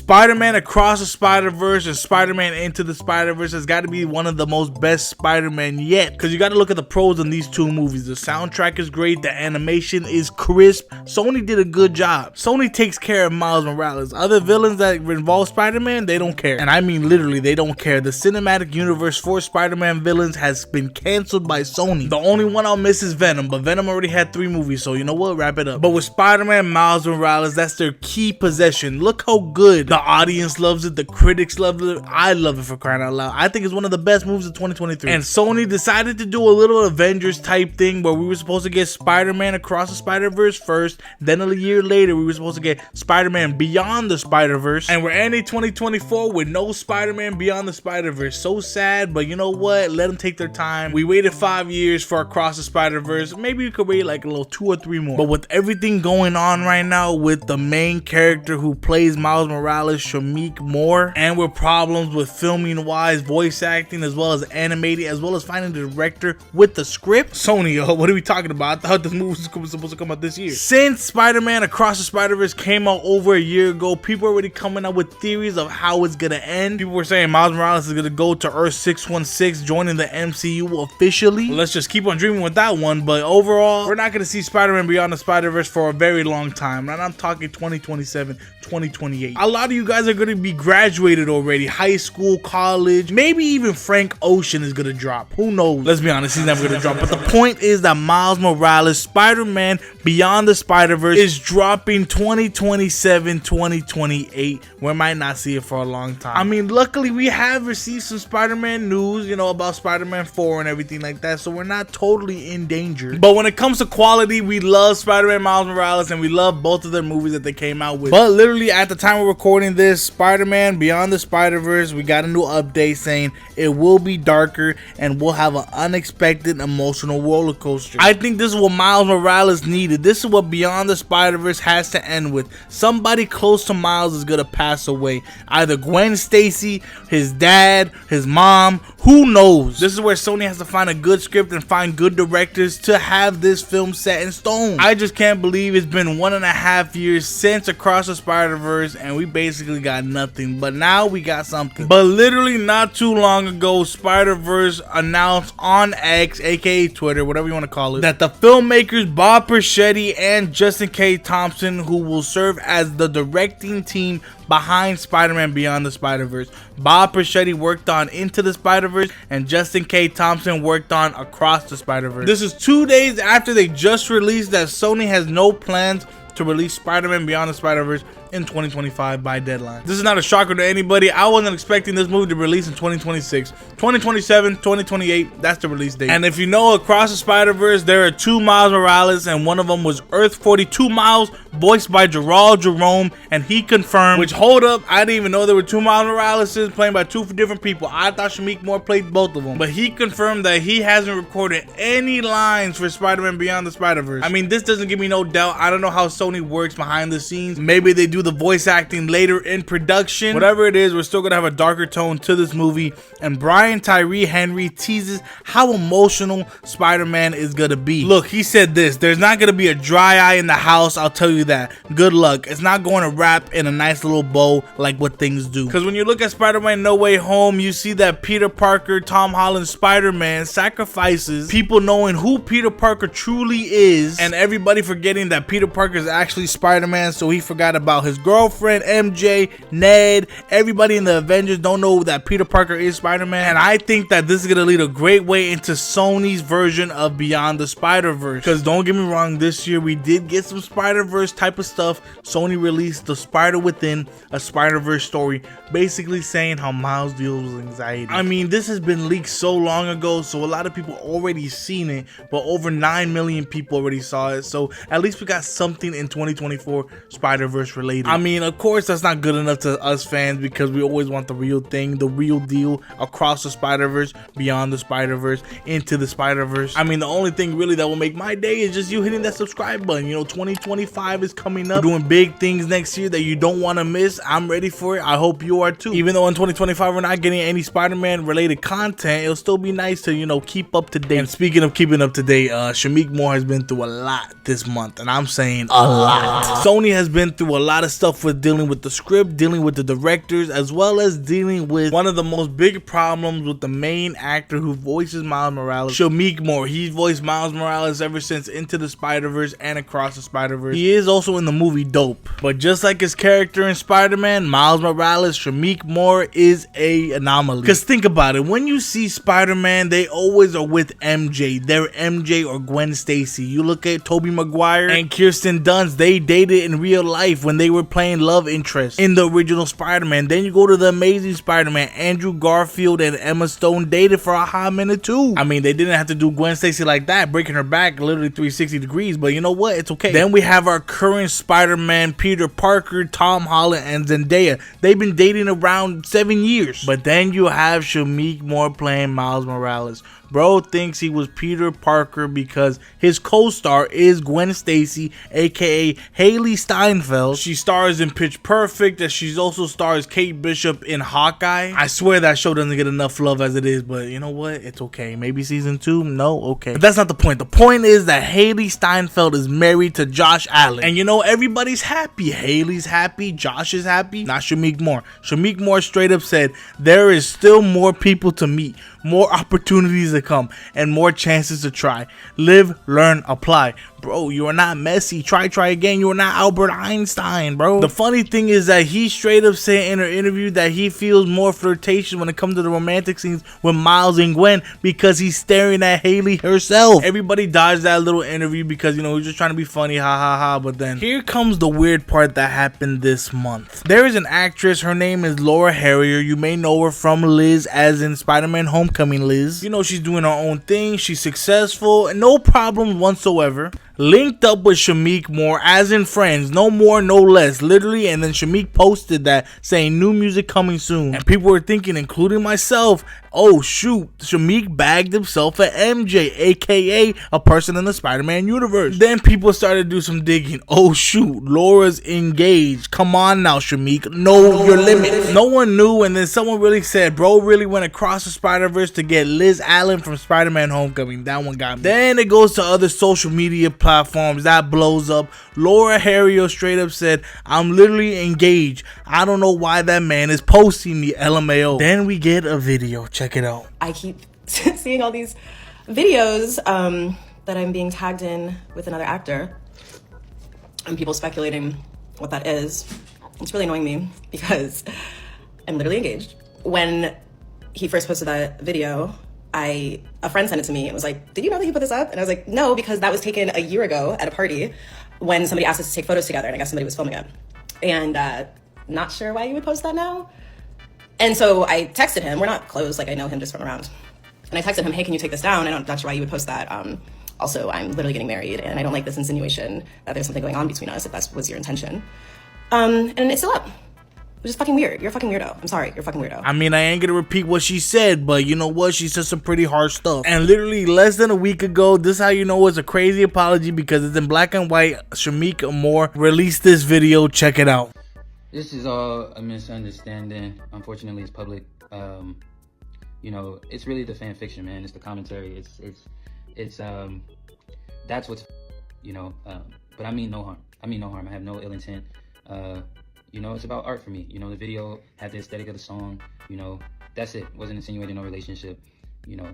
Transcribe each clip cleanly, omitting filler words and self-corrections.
Spider-Man Across the Spider-Verse and Spider-Man Into the Spider-Verse has got to be one of the most best Spider-Man yet, because you got to look at the pros in these two movies. The soundtrack is great, the animation is crisp. Sony did a good job. Sony takes care of Miles Morales. Other villains that involve Spider-Man, they don't care. And I mean literally, they don't care. The cinematic universe for Spider-Man villains has been canceled by Sony. The only one I'll miss is Venom, but Venom already had 3 movies, so you know what, wrap it up. But with Spider-Man Miles Morales, that's their key possession. Look how good the audience loves it, the critics love it. I love it, for crying out loud. I think it's one of the best movies of 2023. And Sony decided to do a little Avengers type thing where we were supposed to get Spider-Man Across the Spider-Verse first, then a year later we were supposed to get Spider-Man Beyond the Spider-Verse, and we're ending 2024 with no Spider-Man Beyond the Spider-Verse. So sad, but you know what, let them take their time. We waited 5 years for Across the Spider-Verse. Maybe we could wait like a little 2 or 3 more. But with everything going on right now with the main character who plays Miles Morales, Shameik Moore, and with problems with filming wise, voice acting, as well as animating, as well as finding the director with the script, Sony, what are we talking about? I thought this movie was supposed to come out this year. Since Spider-Man Across the Spider-Verse came out over a year ago, people are already coming up with theories of how it's gonna end. People were saying Miles Morales is gonna go to Earth 616, joining the MCU officially. Let's just keep on dreaming with that one, but overall, we're not gonna see Spider-Man Beyond the Spider-Verse for a very long time, and I'm talking 2027, 2028. A lot of you guys are gonna be graduated already, high school, college, maybe even Frank Ocean is gonna drop. Who knows? Let's be honest, he's never gonna drop. But the point is that Miles Morales, Spider-Man Beyond the Spider-Verse is dropping 2027, 2028. We might not see it for a long time. I mean, luckily we have received some Spider-Man news, you know, about Spider-Man 4 and everything like that, so we're not totally in danger. But when it comes to quality, we love Spider-Man Miles Morales and we love both of their movies that they came out with. But literally at the time we're recording this, Spider-Man Beyond the Spider-Verse, we got a new update saying it will be darker and we'll have an unexpected emotional roller coaster. I think this is what Miles Morales needed. This is what Beyond the Spider-Verse has to end with. Somebody close to Miles is gonna pass away. Either Gwen Stacy, his dad, his mom, who knows? This is where Sony has to find a good script and find good directors to have this film set in stone. I just can't believe it's been 1.5 years since Across the Spider-Verse and we basically got nothing, but now we got something. But literally not too long ago, Spider-Verse announced on X, aka Twitter, whatever you want to call it, that the filmmakers Bob Persichetti and Justin K. Thompson, who will serve as the directing team behind Spider-Man Beyond the Spider-Verse. Bob Persichetti worked on Into the Spider-Verse and Justin K. Thompson worked on Across the Spider-Verse. This is 2 days after they just released that Sony has no plans to release Spider-Man Beyond the Spider-Verse in 2025 by deadline. This is not a shocker to anybody. I wasn't expecting this movie to release in 2026. 2027, 2028, that's the release date. And if you know Across the Spider-Verse, there are 2 Miles Morales, and one of them was Earth 42 Miles, voiced by Gerald Jerome, and he confirmed, which, hold up, I didn't even know there were 2 Miles Moraleses playing by 2 different people. I thought Shameik Moore played both of them. But he confirmed that he hasn't recorded any lines for Spider-Man Beyond the Spider-Verse. I mean, this doesn't give me no doubt. I don't know how Sony works behind the scenes. Maybe they do the voice acting later in production. Whatever it is, we're still gonna have a darker tone to this movie, and Brian Tyree Henry teases how emotional Spider-Man is gonna be. Look, he said this: there's not gonna be a dry eye in the house, I'll tell you that. Good luck. It's not going to wrap in a nice little bow like what things do. Because when you look at Spider-Man No Way Home, you see that Peter Parker, Tom Holland Spider-Man, sacrifices people knowing who Peter Parker truly is, and everybody forgetting that Peter Parker is actually Spider-Man, so he forgot about his girlfriend, MJ, Ned, everybody in the Avengers don't know that Peter Parker is Spider-Man. And I think that this is going to lead a great way into Sony's version of Beyond the Spider-Verse. Because don't get me wrong, this year we did get some Spider-Verse type of stuff. Sony released The Spider Within, a Spider-Verse story, basically saying how Miles deals with anxiety. I mean, this has been leaked so long ago, so a lot of people already seen it, but over 9 million people already saw it. So at least we got something in 2024 Spider-Verse related. I mean, of course, that's not good enough to us fans because we always want the real thing, the real deal. Across the Spider-Verse, Beyond the Spider-Verse, Into the Spider-Verse. I mean, the only thing really that will make my day is just you hitting that subscribe button. You know, 2025 is coming up. We're doing big things next year that you don't want to miss. I'm ready for it. I hope you are too. Even though in 2025 we're not getting any Spider-Man related content, it'll still be nice to, you know, keep up to date. And speaking of keeping up to date, Shameik Moore has been through a lot this month, and I'm saying a lot. Sony has been through a lot lot of stuff with dealing with the script, dealing with the directors, as well as dealing with one of the most big problems with the main actor who voices Miles Morales, Shameik Moore. He's voiced Miles Morales ever since Into the Spider-Verse and Across the Spider-Verse. He is also in the movie Dope. But just like his character in Spider-Man, Miles Morales, Shameik Moore is a anomaly. Because think about it, when you see Spider-Man, they always are with MJ. They're MJ or Gwen Stacy. You look at Tobey Maguire and Kirsten Dunst, they dated in real life when they were playing love interest in the original Spider-Man. Then you go to the Amazing Spider-Man, Andrew Garfield and Emma Stone dated for a hot minute too. I mean, they didn't have to do Gwen Stacy like that, breaking her back literally 360 degrees, but you know what? It's okay. Then we have our current Spider-Man, Peter Parker, Tom Holland, and Zendaya. They've been dating around 7 years. But then you have Shameik Moore playing Miles Morales. Bro thinks he was Peter Parker because his co-star is Gwen Stacy, aka Haley Steinfeld. She stars in Pitch Perfect, and she also stars Kate Bishop in Hawkeye. I swear that show doesn't get enough love as it is, but you know what? It's okay. Maybe season 2? No? Okay. But that's not the point. The point is that Haley Steinfeld is married to Josh Allen. And you know, everybody's happy. Haley's happy. Josh is happy. Not Shameik Moore. Shameik Moore straight up said, there is still more people to meet, more opportunities to come, and more chances to try. Live, learn, apply. Bro, you are not Messi. Try again. You are not Albert Einstein, bro. The funny thing is that he straight up said in her interview that he feels more flirtation when it comes to the romantic scenes with Miles and Gwen because he's staring at Haley herself. Everybody dodged that little interview because, you know, he's just trying to be funny, ha ha ha. But then here comes the weird part that happened this month. There is an actress. Her name is Laura Harrier. You may know her from Liz, as in Spider-Man Homecoming Liz. You know, she's doing her own thing. She's successful and no problem whatsoever. Linked up with Shameik Moore, as in friends, no more, no less, literally. And then Shameik posted that saying new music coming soon, and people were thinking, including myself, oh shoot, Shameik bagged himself an MJ, aka a person in the Spider-Man universe. Then people started to do some digging. Oh shoot, Laura's engaged. Come on now, Shameik, know your limits. No one knew, and then someone really said, bro really went across the Spider-Verse to get Liz Allen from Spider-Man Homecoming. That one got me. Then it goes to other social media platforms that blows up. Laura Harrier straight up said, I'm literally engaged. I don't know why that man is posting me, LMAO. Then we get a video. Check it out. I keep seeing all these videos that I'm being tagged in with another actor, and people speculating what that is. It's really annoying me because I'm literally engaged. When he first posted that video, a friend sent it to me and was like, did you know that you put this up? And I was like, no, because that was taken a year ago at a party when somebody asked us to take photos together, and I guess somebody was filming it. And not sure why you would post that now. And so I texted him. We're not close, like I know him just from around. And I texted him, hey, can you take this down? I'm not sure why you would post that. Also, I'm literally getting married, and I don't like this insinuation that there's something going on between us, if that was your intention. And it's still up. Which is fucking weird. You're a fucking weirdo. I'm sorry. You're a fucking weirdo. I mean, I ain't gonna repeat what she said, but you know what? She said some pretty harsh stuff. And literally less than a week ago, this is how you know it's a crazy apology, because it's in black and white. Shameik Moore released this video. Check it out. This is all a misunderstanding. Unfortunately, it's public. You know, it's really the fan fiction, man. It's the commentary. It's that's what's, you know, but I mean no harm. I mean no harm. I have no ill intent. You know, it's about art for me. You know, the video had the aesthetic of the song. You know, that's it. Wasn't insinuating no relationship. You know,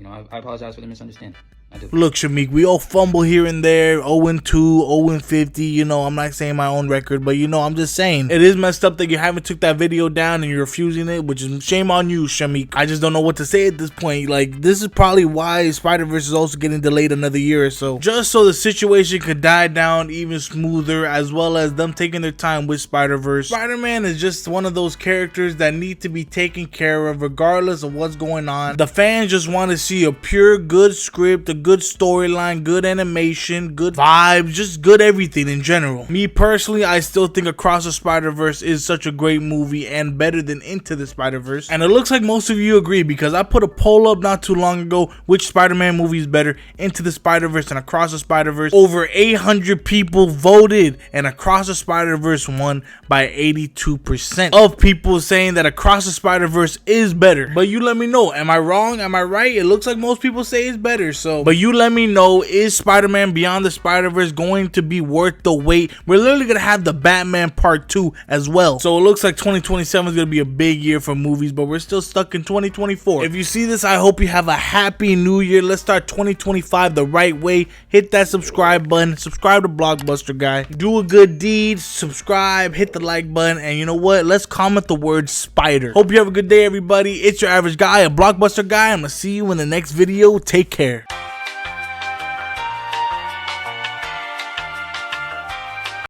I apologize for the misunderstanding. I do. Look, Shameik, we all fumble here and there, 0-2, 0-50, you know, I'm not saying my own record, but you know, I'm just saying, it is messed up that you haven't took that video down and you're refusing it, which is shame on you, Shameik. I just don't know what to say at this point. Like, this is probably why Spider-Verse is also getting delayed another year or so, just so the situation could die down even smoother, as well as them taking their time with Spider-Verse. Spider-Man is just one of those characters that need to be taken care of regardless of what's going on. The fans just want to see a pure, good script, a good storyline, good animation, good vibes, just good everything in general. Me personally, I still think Across the Spider-Verse is such a great movie and better than Into the Spider-Verse. And it looks like most of you agree, because I put a poll up not too long ago, which Spider-Man movie is better, Into the Spider-Verse and Across the Spider-Verse. Over 800 people voted, and Across the Spider-Verse won by 82% of people saying that Across the Spider-Verse is better. But you let me know, am I wrong? Am I right? It looks like most people say it's better. So But you let me know, is Spider-Man Beyond the Spider-Verse going to be worth the wait? We're literally gonna have the Batman Part 2 as well. So it looks like 2027 is gonna be a big year for movies, but we're still stuck in 2024. If you see this, I hope you have a happy new year. Let's start 2025 the right way. Hit that subscribe button. Subscribe to Blockbuster Guy. Do a good deed. Subscribe. Hit the like button. And you know what? Let's comment the word spider. Hope you have a good day, everybody. It's your average guy, a Blockbuster Guy. I'm gonna see you in the next video. Take care.